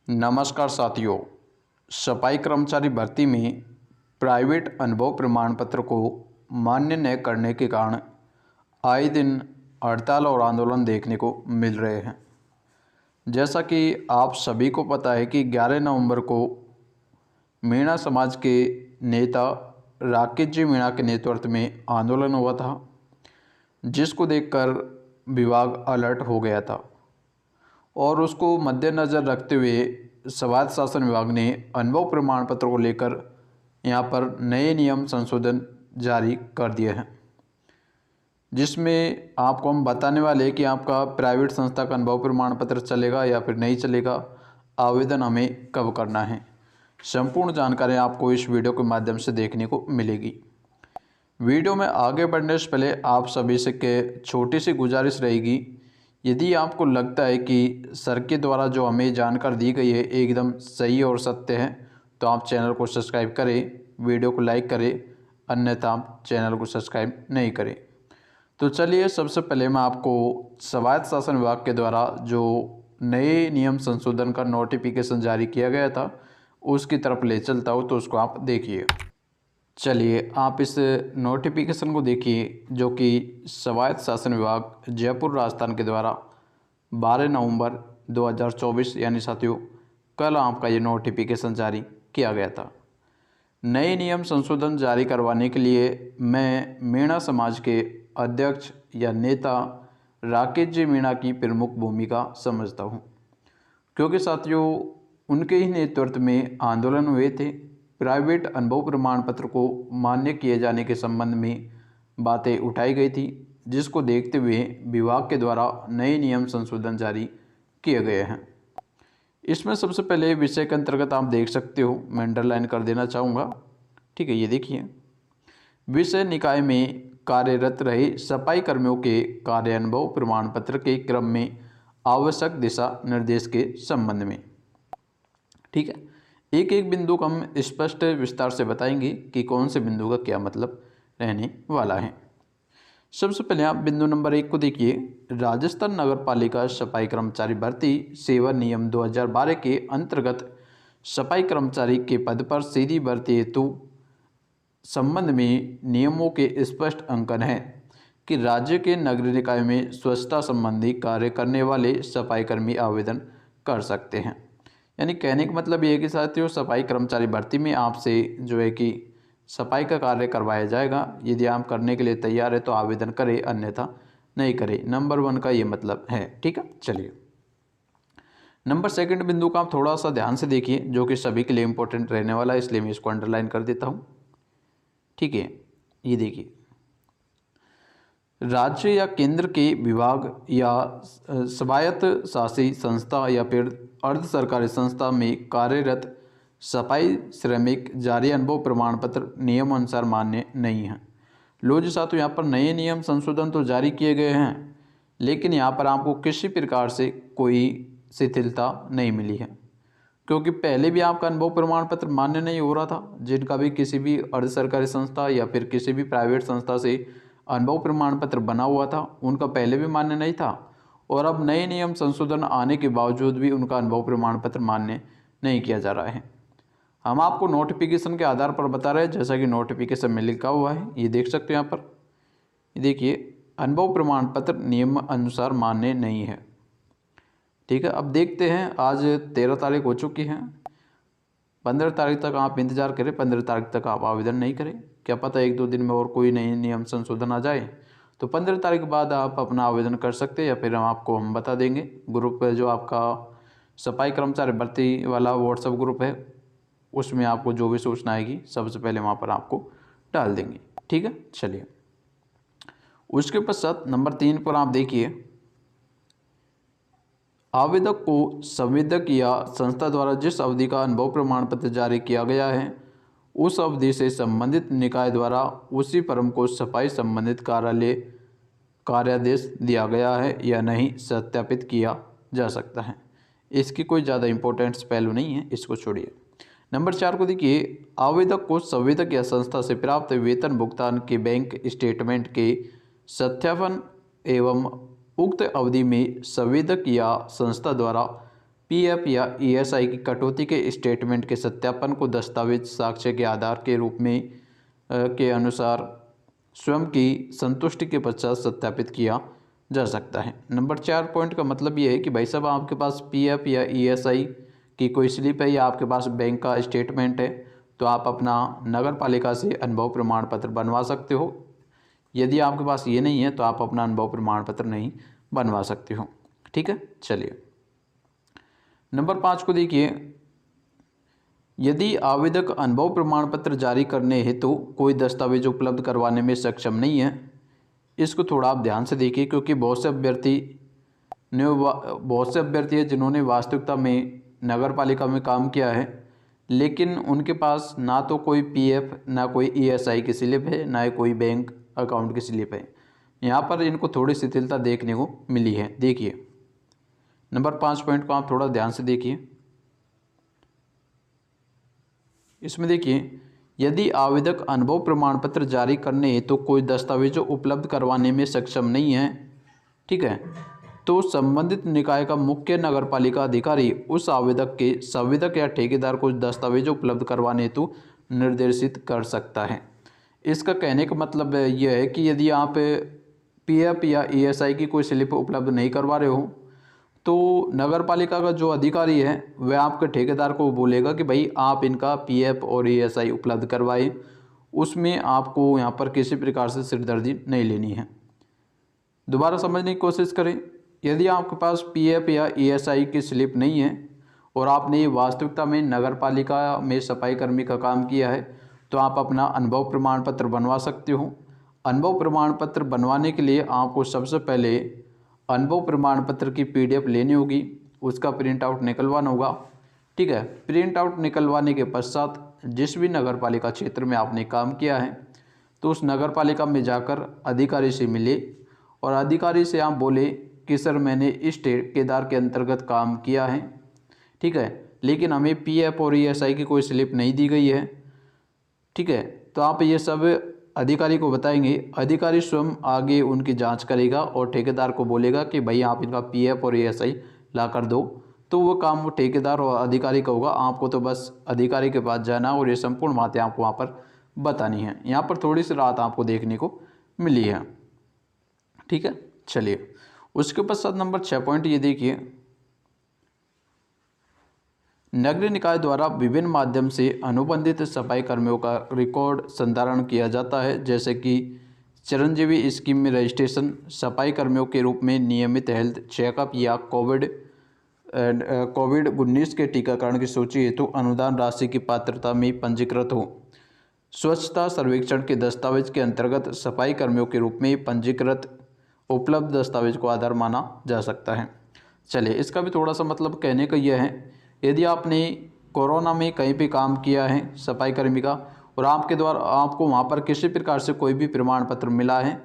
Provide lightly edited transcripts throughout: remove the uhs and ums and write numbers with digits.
नमस्कार साथियों। सफाई कर्मचारी भर्ती में प्राइवेट अनुभव प्रमाण पत्र को मान्य न करने के कारण आए दिन हड़ताल और आंदोलन देखने को मिल रहे हैं। जैसा कि आप सभी को पता है कि 11 नवंबर को मीणा समाज के नेता राकेश जी मीणा के नेतृत्व में आंदोलन हुआ था, जिसको देखकर विभाग अलर्ट हो गया था और उसको मद्देनज़र रखते हुए स्वायत्त शासन विभाग ने अनुभव प्रमाण पत्र को लेकर यहाँ पर नए नियम संशोधन जारी कर दिए हैं, जिसमें आपको हम बताने वाले हैं कि आपका प्राइवेट संस्था का अनुभव प्रमाण पत्र चलेगा या फिर नहीं चलेगा, आवेदन हमें कब करना है। संपूर्ण जानकारी आपको इस वीडियो के माध्यम से देखने को मिलेगी। वीडियो में आगे बढ़ने से पहले आप सभी से छोटी सी गुजारिश रहेगी, यदि आपको लगता है कि सर के द्वारा जो हमें जानकारी दी गई है एकदम सही और सत्य है, तो आप चैनल को सब्सक्राइब करें, वीडियो को लाइक करें, अन्यथा आप चैनल को सब्सक्राइब नहीं करें। तो चलिए सबसे पहले मैं आपको स्वायत्त शासन विभाग के द्वारा जो नए नियम संशोधन का नोटिफिकेशन जारी किया गया था उसकी तरफ ले चलता हूँ, तो उसको आप देखिए। चलिए आप इस नोटिफिकेशन को देखिए, जो कि स्वायत्त शासन विभाग जयपुर राजस्थान के द्वारा 12 नवंबर 2024 यानी साथियों कल आपका ये नोटिफिकेशन जारी किया गया था। नए नियम संशोधन जारी करवाने के लिए मैं मीणा समाज के अध्यक्ष या नेता राकेश जी मीणा की प्रमुख भूमिका समझता हूँ, क्योंकि साथियों उनके ही नेतृत्व में आंदोलन हुए थे। प्राइवेट अनुभव प्रमाण पत्र को मान्य किए जाने के संबंध में बातें उठाई गई थी, जिसको देखते हुए विभाग के द्वारा नए नियम संशोधन जारी किए गए हैं। इसमें सबसे पहले विषय के अंतर्गत आप देख सकते हो, मैं अंडरलाइन कर देना चाहूँगा। ठीक है, ये देखिए, विषय निकाय में कार्यरत रहे सफाई कर्मियों के कार्य अनुभव प्रमाण पत्र के क्रम में आवश्यक दिशा निर्देश के संबंध में। ठीक है, एक एक बिंदु को हम स्पष्ट विस्तार से बताएंगे कि कौन से बिंदु का क्या मतलब रहने वाला है। सबसे पहले आप बिंदु नंबर 1 को देखिए। राजस्थान नगर पालिका सफाई कर्मचारी भर्ती सेवा नियम 2012 के अंतर्गत सफाई कर्मचारी के पद पर सीधी भर्ती हेतु संबंध में नियमों के स्पष्ट अंकन है कि राज्य के नगरीय निकाय में स्वच्छता संबंधी कार्य करने वाले सफाई कर्मी आवेदन कर सकते हैं। यानी कहने का मतलब ये है कि साथियों सफाई कर्मचारी भर्ती में आपसे जो है कि सफाई का कार्य करवाया जाएगा। यदि आप करने के लिए तैयार है तो आवेदन करें, अन्यथा नहीं करें। नंबर 1 का ये मतलब है। ठीक है, चलिए नंबर 2 बिंदु का आप थोड़ा सा ध्यान से देखिए, जो कि सभी के लिए इंपॉर्टेंट रहने वाला है, इसलिए मैं इसको अंडरलाइन कर देता हूँ। ठीक है, ये देखिए, राज्य या केंद्र के विभाग या स्वायत्त शासी संस्था या फिर अर्ध सरकारी संस्था में कार्यरत सफाई श्रमिक जारी अनुभव प्रमाण पत्र नियम अनुसार मान्य नहीं है। लो जी साथियों, यहाँ पर नए नियम संशोधन तो जारी किए गए हैं, लेकिन यहाँ पर आपको किसी प्रकार से कोई शिथिलता नहीं मिली है, क्योंकि पहले भी आपका अनुभव प्रमाण पत्र मान्य नहीं हो रहा था। जिनका भी किसी भी अर्ध सरकारी संस्था या फिर किसी भी प्राइवेट संस्था से अनुभव प्रमाण पत्र बना हुआ था, उनका पहले भी मान्य नहीं था, और अब नए नियम संशोधन आने के बावजूद भी उनका अनुभव प्रमाण पत्र मान्य नहीं किया जा रहा है। हम आपको नोटिफिकेशन के आधार पर बता रहे हैं, जैसा कि नोटिफिकेशन में लिखा हुआ है, ये देख सकते हैं यहाँ पर। ये देखिए, अनुभव प्रमाण पत्र नियम अनुसार मान्य नहीं है। ठीक है, अब देखते हैं, आज 13 तारीख हो चुकी है, 15 तारीख तक आप इंतजार करें। 15 तारीख तक आप आवेदन नहीं करें, क्या पता 1-2 दिन में और कोई नई नियम संशोधन आ जाए, तो 15 तारीख के बाद आप अपना आवेदन कर सकते हैं, या फिर हम बता देंगे। ग्रुप पे जो आपका सफाई कर्मचारी भर्ती वाला व्हाट्सएप ग्रुप है, उसमें आपको जो भी सूचना आएगी सबसे पहले वहाँ पर आपको डाल देंगे। ठीक है, चलिए उसके पश्चात नंबर 3 पर आप देखिए, आवेदक को संवेदक या संस्था द्वारा जिस अवधि का अनुभव प्रमाण पत्र जारी किया गया है, उस अवधि से संबंधित निकाय द्वारा उसी फर्म को सफाई संबंधित कार्यादेश दिया गया है या नहीं सत्यापित किया जा सकता है। इसकी कोई ज़्यादा इंपॉर्टेंट पहलू नहीं है, इसको छोड़िए। नंबर 4 को देखिए, आवेदक को संवेदक या संस्था से प्राप्त वेतन भुगतान के बैंक स्टेटमेंट के सत्यापन एवं उक्त अवधि में संवेदक या संस्था द्वारा पीएफ या ईएसआई की कटौती के स्टेटमेंट के सत्यापन को दस्तावेज साक्ष्य के आधार के रूप में के अनुसार स्वयं की संतुष्टि के पश्चात सत्यापित किया जा सकता है। नंबर 4 पॉइंट का मतलब ये है कि भाई साहब आपके पास पीएफ या ईएसआई की कोई स्लिप है या आपके पास बैंक का स्टेटमेंट है तो आप अपना नगर पालिका से अनुभव प्रमाण पत्र बनवा सकते हो। यदि आपके पास ये नहीं है तो आप अपना अनुभव प्रमाण पत्र नहीं बनवा सकते हो। ठीक है, चलिए नंबर 5 को देखिए। यदि आवेदक अनुभव प्रमाण पत्र जारी करने हेतु कोई दस्तावेज उपलब्ध करवाने में सक्षम नहीं है, इसको थोड़ा आप ध्यान से देखिए क्योंकि बहुत से अभ्यर्थी हैं जिन्होंने वास्तविकता में नगर पालिका में काम किया है लेकिन उनके पास ना तो कोई पीएफ ना कोई ईएसआई की स्लिप है ना ही कोई बैंक अकाउंट की स्लिप है। यहाँ पर इनको थोड़ी शिथिलता देखने को मिली है। देखिए नंबर 5 पॉइंट को आप थोड़ा ध्यान से देखिए। इसमें देखिए, यदि आवेदक अनुभव प्रमाण पत्र जारी करने हेतु तो कोई दस्तावेजों उपलब्ध करवाने में सक्षम नहीं है, ठीक है, तो संबंधित निकाय का मुख्य नगरपालिका अधिकारी उस आवेदक के संविदक या ठेकेदार को दस्तावेजों उपलब्ध करवाने हेतु निर्देशित कर सकता है। इसका कहने का मतलब यह है कि यदि आप पीएफ या ईएसआई की कोई स्लिप उपलब्ध नहीं करवा रहे हो तो नगर पालिका का जो अधिकारी है वह आपके ठेकेदार को बोलेगा कि भाई आप इनका पीएफ और ईएसआई उपलब्ध करवाए। उसमें आपको यहाँ पर किसी प्रकार से सिरदर्दी नहीं लेनी है। दोबारा समझने की कोशिश करें। यदि आपके पास पीएफ या ईएसआई की स्लिप नहीं है और आपने वास्तविकता में नगर पालिका में सफाई कर्मी का काम किया है तो आप अपना अनुभव प्रमाण पत्र बनवा सकते हो। अनुभव प्रमाण पत्र बनवाने के लिए आपको सबसे पहले अनुभव प्रमाण पत्र की पीडीएफ लेनी होगी, उसका प्रिंट आउट निकलवाना होगा। ठीक है, प्रिंट आउट निकलवाने के पश्चात जिस भी नगर पालिका क्षेत्र में आपने काम किया है तो उस नगर पालिका में जाकर अधिकारी से मिले और अधिकारी से आप बोले कि सर मैंने इस ठेकेदार के अंतर्गत काम किया है, ठीक है, लेकिन हमें पीएफ और ईएसआई की कोई स्लिप नहीं दी गई है। ठीक है, तो आप ये सब अधिकारी को बताएंगे। अधिकारी स्वयं आगे उनकी जांच करेगा और ठेकेदार को बोलेगा कि भाई आप इनका पीएफ और ईएसआई ला कर दो, तो वो काम वो ठेकेदार और अधिकारी का होगा। आपको तो बस अधिकारी के पास जाना और ये संपूर्ण बातें आपको वहाँ पर बतानी है। यहाँ पर थोड़ी सी राहत आपको देखने को मिली है। ठीक है, चलिए उसके पश्चात नंबर 6 पॉइंट ये देखिए। नगरीय निकाय द्वारा विभिन्न माध्यम से अनुबंधित सफाई कर्मियों का रिकॉर्ड संधारण किया जाता है, जैसे कि चिरंजीवी स्कीम में रजिस्ट्रेशन, सफाई कर्मियों के रूप में नियमित हेल्थ चेकअप या कोविड-19 के टीकाकरण की सूची हेतु अनुदान राशि की पात्रता में पंजीकृत हो। स्वच्छता सर्वेक्षण के दस्तावेज के अंतर्गत सफाई कर्मियों के रूप में पंजीकृत उपलब्ध दस्तावेज को आधार माना जा सकता है। चलिए इसका भी थोड़ा सा मतलब कहने का यह है, यदि आपने कोरोना में कहीं पे काम किया है सफाई कर्मी का और आपके द्वारा आपको वहाँ पर किसी प्रकार से कोई भी प्रमाण पत्र मिला है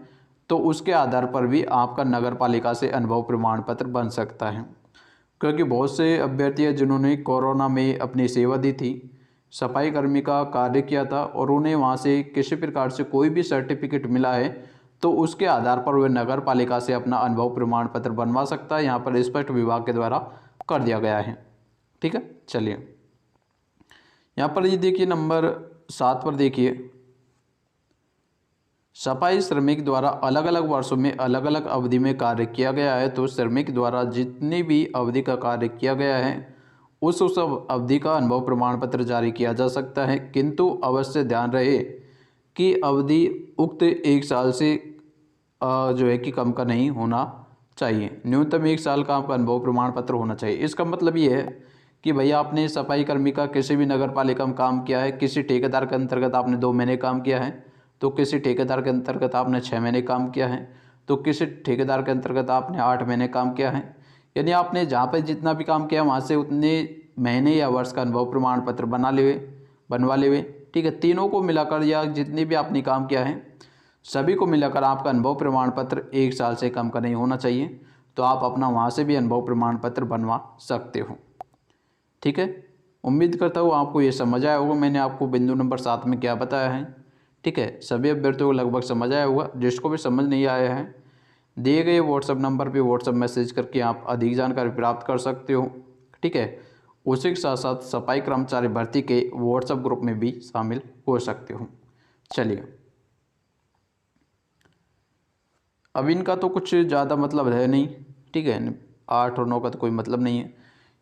तो उसके आधार पर भी आपका नगर पालिका से अनुभव प्रमाण पत्र बन सकता है। क्योंकि बहुत से अभ्यर्थी हैं जिन्होंने कोरोना में अपनी सेवा दी थी, सफाई कर्मी का कार्य किया था और उन्हें वहाँ से किसी प्रकार से कोई भी सर्टिफिकेट मिला है तो उसके आधार पर वह नगर पालिका से अपना अनुभव प्रमाण पत्र बनवा सकता है। यहाँ पर स्पष्ट विभाग के द्वारा कर दिया गया है। ठीक है, चलिए यहाँ पर ये देखिए नंबर 7 पर देखिए, सफाई श्रमिक द्वारा अलग अलग वर्षों में अलग अलग अवधि में कार्य किया गया है तो श्रमिक द्वारा जितनी भी अवधि का कार्य किया गया है उस अवधि का अनुभव प्रमाण पत्र जारी किया जा सकता है, किंतु अवश्य ध्यान रहे कि अवधि उक्त 1 साल से जो है कि कम का नहीं होना चाहिए। न्यूनतम 1 साल का आपका अनुभव प्रमाण पत्र होना चाहिए। इसका मतलब ये है कि भैया आपने सफाई कर्मी का किसी भी नगर पालिका में काम किया है, किसी ठेकेदार के अंतर्गत आपने 2 महीने काम किया है तो किसी ठेकेदार के अंतर्गत आपने 6 महीने काम किया है तो किसी ठेकेदार के अंतर्गत आपने 8 महीने काम किया है, यानी आपने जहाँ पर जितना भी काम किया वहाँ से उतने महीने या वर्ष का अनुभव प्रमाण पत्र बनवा ले। ठीक है, तीनों को मिलाकर या जितने भी आपने काम किया है सभी को मिलाकर आपका अनुभव प्रमाण पत्र 1 साल से कम का नहीं होना चाहिए, तो आप अपना वहाँ से भी अनुभव प्रमाण पत्र बनवा सकते हो। ठीक है, उम्मीद करता हूँ आपको ये समझ आया होगा। मैंने आपको बिंदु नंबर 7 में क्या बताया है। ठीक है, सभी अभ्यर्थियों को लगभग समझ आया होगा। जिसको भी समझ नहीं आया है दिए गए व्हाट्सएप नंबर पे व्हाट्सएप मैसेज करके आप अधिक जानकारी प्राप्त कर सकते हो। ठीक है। उसी के साथ साथ सफाई कर्मचारी भर्ती के व्हाट्सएप ग्रुप में भी शामिल हो सकते हो। चलिए, अब इनका तो कुछ ज़्यादा मतलब है नहीं, ठीक है। 8 और 9 का तो कोई मतलब नहीं है।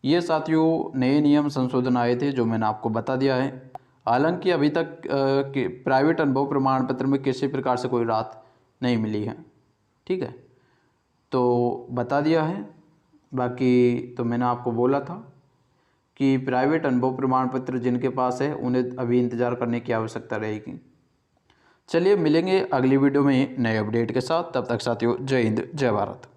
ये साथियों नए नियम संशोधन आए थे जो मैंने आपको बता दिया है। हालांकि अभी तक प्राइवेट अनुभव प्रमाण पत्र में किसी प्रकार से कोई राहत नहीं मिली है, ठीक है। तो बता दिया है। बाकी तो मैंने आपको बोला था कि प्राइवेट अनुभव प्रमाण पत्र जिनके पास है उन्हें अभी इंतज़ार करने की आवश्यकता रहेगी। चलिए मिलेंगे अगली वीडियो में नए अपडेट के साथ। तब तक साथियों जय हिंद जय भारत।